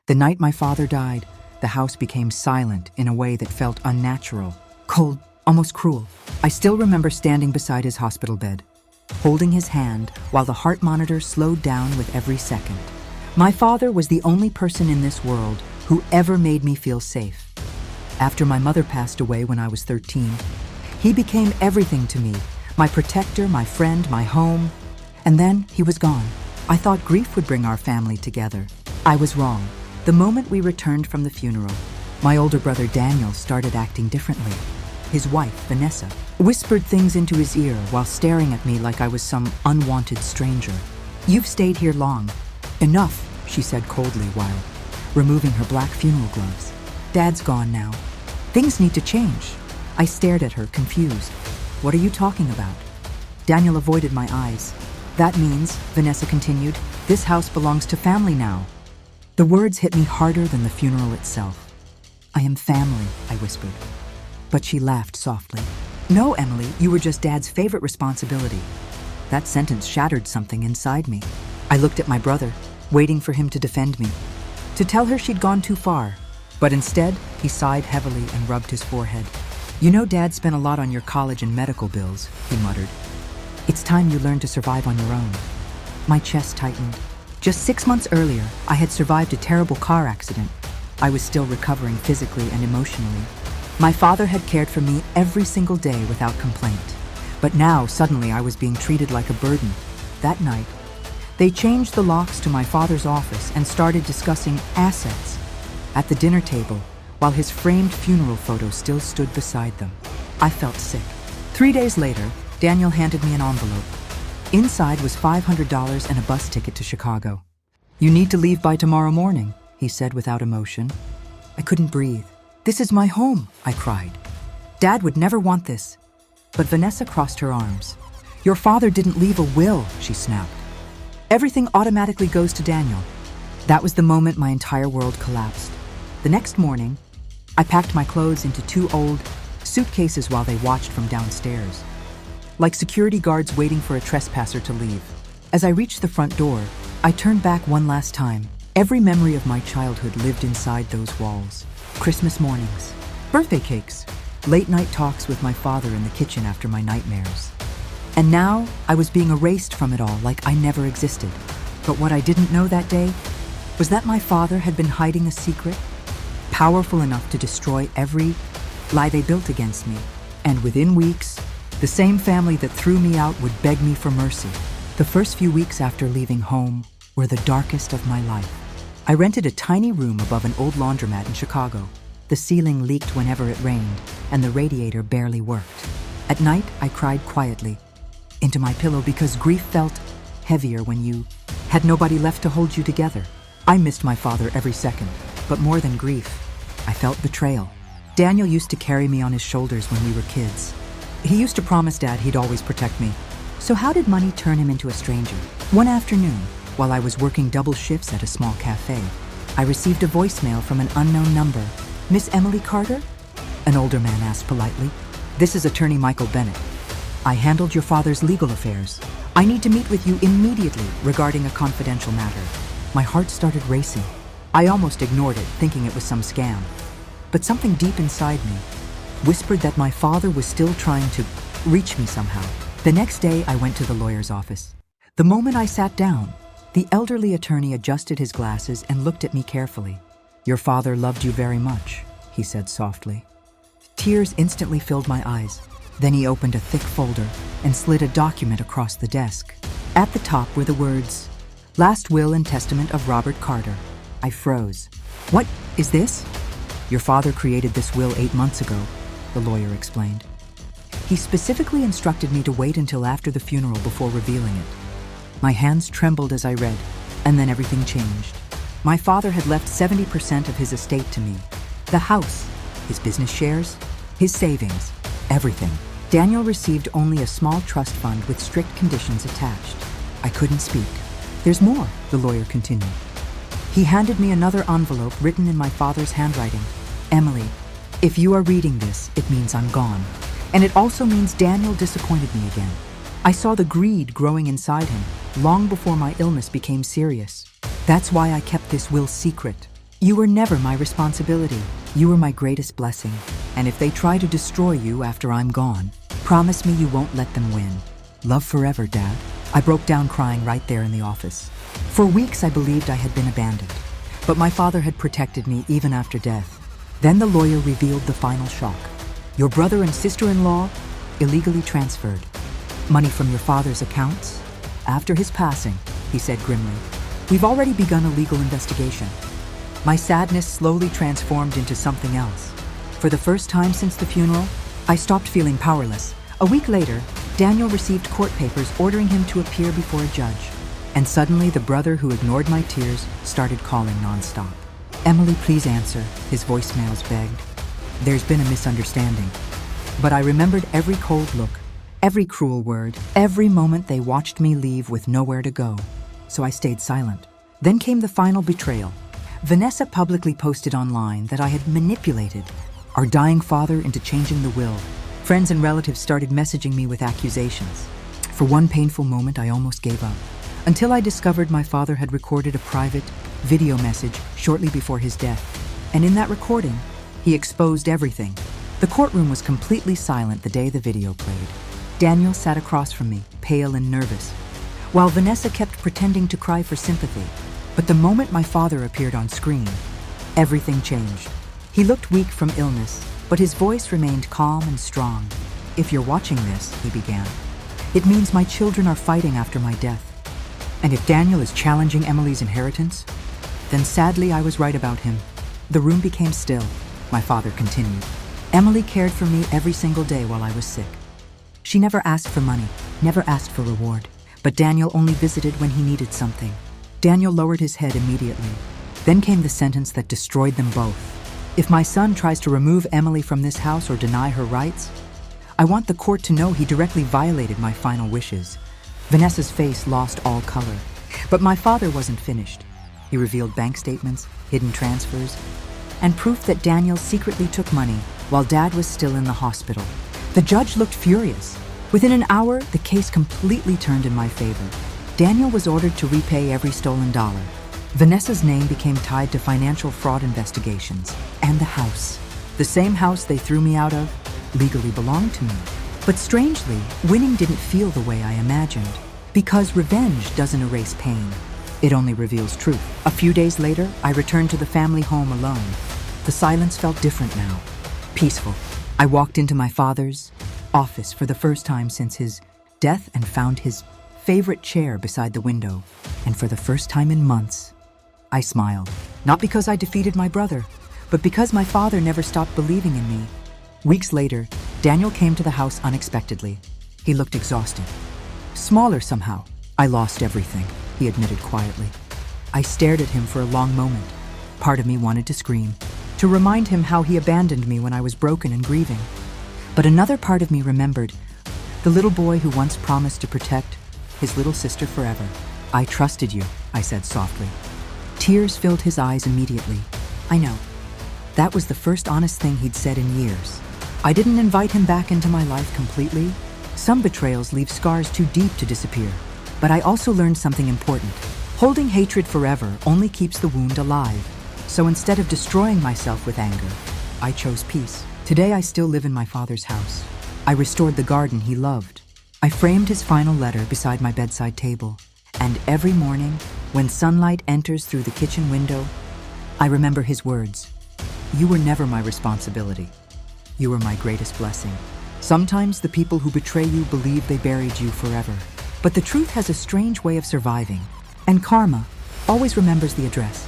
The night my father died, the house became silent in a way that felt unnatural, cold, almost cruel. I still remember standing beside his hospital bed, holding his hand while the heart monitor slowed down with every second. My father was the only person in this world who ever made me feel safe. After my mother passed away when I was 13, he became everything to me, my protector, my friend, my home. And then he was gone. I thought grief would bring our family together. I was wrong. The moment we returned from the funeral, my older brother Daniel started acting differently. His wife, Vanessa, whispered things into his ear while staring at me like I was some unwanted stranger. "You've stayed here long." "Enough," she said coldly while removing her black funeral gloves. "Dad's gone now. Things need to change." I stared at her, confused. "What are you talking about?" Daniel avoided my eyes. "That means," Vanessa continued, "this house belongs to family now." The words hit me harder than the funeral itself. "I am family," I whispered. But she laughed softly. "No, Emily, you were just Dad's favorite responsibility." That sentence shattered something inside me. I looked at my brother, waiting for him to defend me, to tell her she'd gone too far. But instead, he sighed heavily and rubbed his forehead. "You know Dad spent a lot on your college and medical bills," he muttered. "It's time you learned to survive on your own." My chest tightened. Just 6 months earlier, I had survived a terrible car accident. I was still recovering physically and emotionally. My father had cared for me every single day without complaint. But now, suddenly, I was being treated like a burden. That night, they changed the locks to my father's office and started discussing assets. At the dinner table, while his framed funeral photo still stood beside them, I felt sick. 3 days later, Daniel handed me an envelope. Inside was $500 and a bus ticket to Chicago. "You need to leave by tomorrow morning," he said without emotion. I couldn't breathe. "This is my home," I cried. "Dad would never want this." But Vanessa crossed her arms. "Your father didn't leave a will," she snapped. "Everything automatically goes to Daniel." That was the moment my entire world collapsed. The next morning, I packed my clothes into 2 old suitcases while they watched from downstairs, like security guards waiting for a trespasser to leave. As I reached the front door, I turned back one last time. Every memory of my childhood lived inside those walls. Christmas mornings, birthday cakes, late-night talks with my father in the kitchen after my nightmares. And now, I was being erased from it all like I never existed. But what I didn't know that day was that my father had been hiding a secret, powerful enough to destroy every lie they built against me. And within weeks, the same family that threw me out would beg me for mercy. The first few weeks after leaving home were the darkest of my life. I rented a tiny room above an old laundromat in Chicago. The ceiling leaked whenever it rained, and the radiator barely worked. At night, I cried quietly into my pillow because grief felt heavier when you had nobody left to hold you together. I missed my father every second, but more than grief, I felt betrayal. Daniel used to carry me on his shoulders when we were kids. He used to promise Dad he'd always protect me. So how did money turn him into a stranger? One afternoon, while I was working double shifts at a small cafe, I received a voicemail from an unknown number. "Miss Emily Carter?" An older man asked politely. "This is Attorney Michael Bennett. I handled your father's legal affairs. I need to meet with you immediately regarding a confidential matter." My heart started racing. I almost ignored it, thinking it was some scam. But something deep inside me whispered that my father was still trying to reach me somehow. The next day, I went to the lawyer's office. The moment I sat down, the elderly attorney adjusted his glasses and looked at me carefully. "Your father loved you very much," he said softly. Tears instantly filled my eyes. Then he opened a thick folder and slid a document across the desk. At the top were the words, "Last Will and Testament of Robert Carter." I froze. "What is this?" "Your father created this will 8 months ago," the lawyer explained. He specifically instructed me to wait until after the funeral before revealing it. My hands trembled as I read, and then everything changed. My father had left 70% of his estate to me. The house, his business shares, his savings, everything. Daniel received only a small trust fund with strict conditions attached. I couldn't speak. "There's more," the lawyer continued. He handed me another envelope written in my father's handwriting. "Emily, if you are reading this, it means I'm gone. And it also means Daniel disappointed me again. I saw the greed growing inside him long before my illness became serious. That's why I kept this will secret. You were never my responsibility. You were my greatest blessing. And if they try to destroy you after I'm gone, promise me you won't let them win. Love forever, Dad. I broke down crying right there in the office. For weeks I believed I had been abandoned, but my father had protected me even after death. Then the lawyer revealed the final shock. Your brother and sister-in-law illegally transferred money from your father's accounts. After his passing, he said grimly, we've already begun a legal investigation. My sadness slowly transformed into something else. For the first time since the funeral, I stopped feeling powerless. A week later, Daniel received court papers ordering him to appear before a judge. And suddenly, the brother who ignored my tears started calling nonstop. Emily, please answer, his voicemails begged. There's been a misunderstanding. But I remembered every cold look, every cruel word, every moment they watched me leave with nowhere to go. So I stayed silent. Then came the final betrayal. Vanessa publicly posted online that I had manipulated our dying father into changing the will. Friends and relatives started messaging me with accusations. For one painful moment, I almost gave up, until I discovered my father had recorded a private video message shortly before his death. And in that recording, he exposed everything. The courtroom was completely silent the day the video played. Daniel sat across from me, pale and nervous, while Vanessa kept pretending to cry for sympathy. But the moment my father appeared on screen, everything changed. He looked weak from illness, but his voice remained calm and strong. If you're watching this, he began, it means my children are fighting after my death. And if Daniel is challenging Emily's inheritance, then sadly I was right about him. The room became still. My father continued. Emily cared for me every single day while I was sick. She never asked for money, never asked for reward, but Daniel only visited when he needed something. Daniel lowered his head immediately. Then came the sentence that destroyed them both. If my son tries to remove Emily from this house or deny her rights, I want the court to know he directly violated my final wishes. Vanessa's face lost all color. But my father wasn't finished. He revealed bank statements, hidden transfers, and proof that Daniel secretly took money while Dad was still in the hospital. The judge looked furious. Within an hour, the case completely turned in my favor. Daniel was ordered to repay every stolen dollar. Vanessa's name became tied to financial fraud investigations, and the house, the same house they threw me out of, legally belonged to me. But strangely, winning didn't feel the way I imagined, because revenge doesn't erase pain. It only reveals truth. A few days later, I returned to the family home alone. The silence felt different now, peaceful. I walked into my father's office for the first time since his death and found his favorite chair beside the window. And for the first time in months, I smiled. Not because I defeated my brother, but because my father never stopped believing in me. Weeks later, Daniel came to the house unexpectedly. He looked exhausted. Smaller somehow. I lost everything, he admitted quietly. I stared at him for a long moment. Part of me wanted to scream, to remind him how he abandoned me when I was broken and grieving. But another part of me remembered the little boy who once promised to protect his little sister forever. I trusted you, I said softly. Tears filled his eyes immediately. I know. That was the first honest thing he'd said in years. I didn't invite him back into my life completely. Some betrayals leave scars too deep to disappear. But I also learned something important. Holding hatred forever only keeps the wound alive. So instead of destroying myself with anger, I chose peace. Today I still live in my father's house. I restored the garden he loved. I framed his final letter beside my bedside table. And every morning, when sunlight enters through the kitchen window, I remember his words. You were never my responsibility. You were my greatest blessing. Sometimes the people who betray you believe they buried you forever. But the truth has a strange way of surviving. And karma always remembers the address.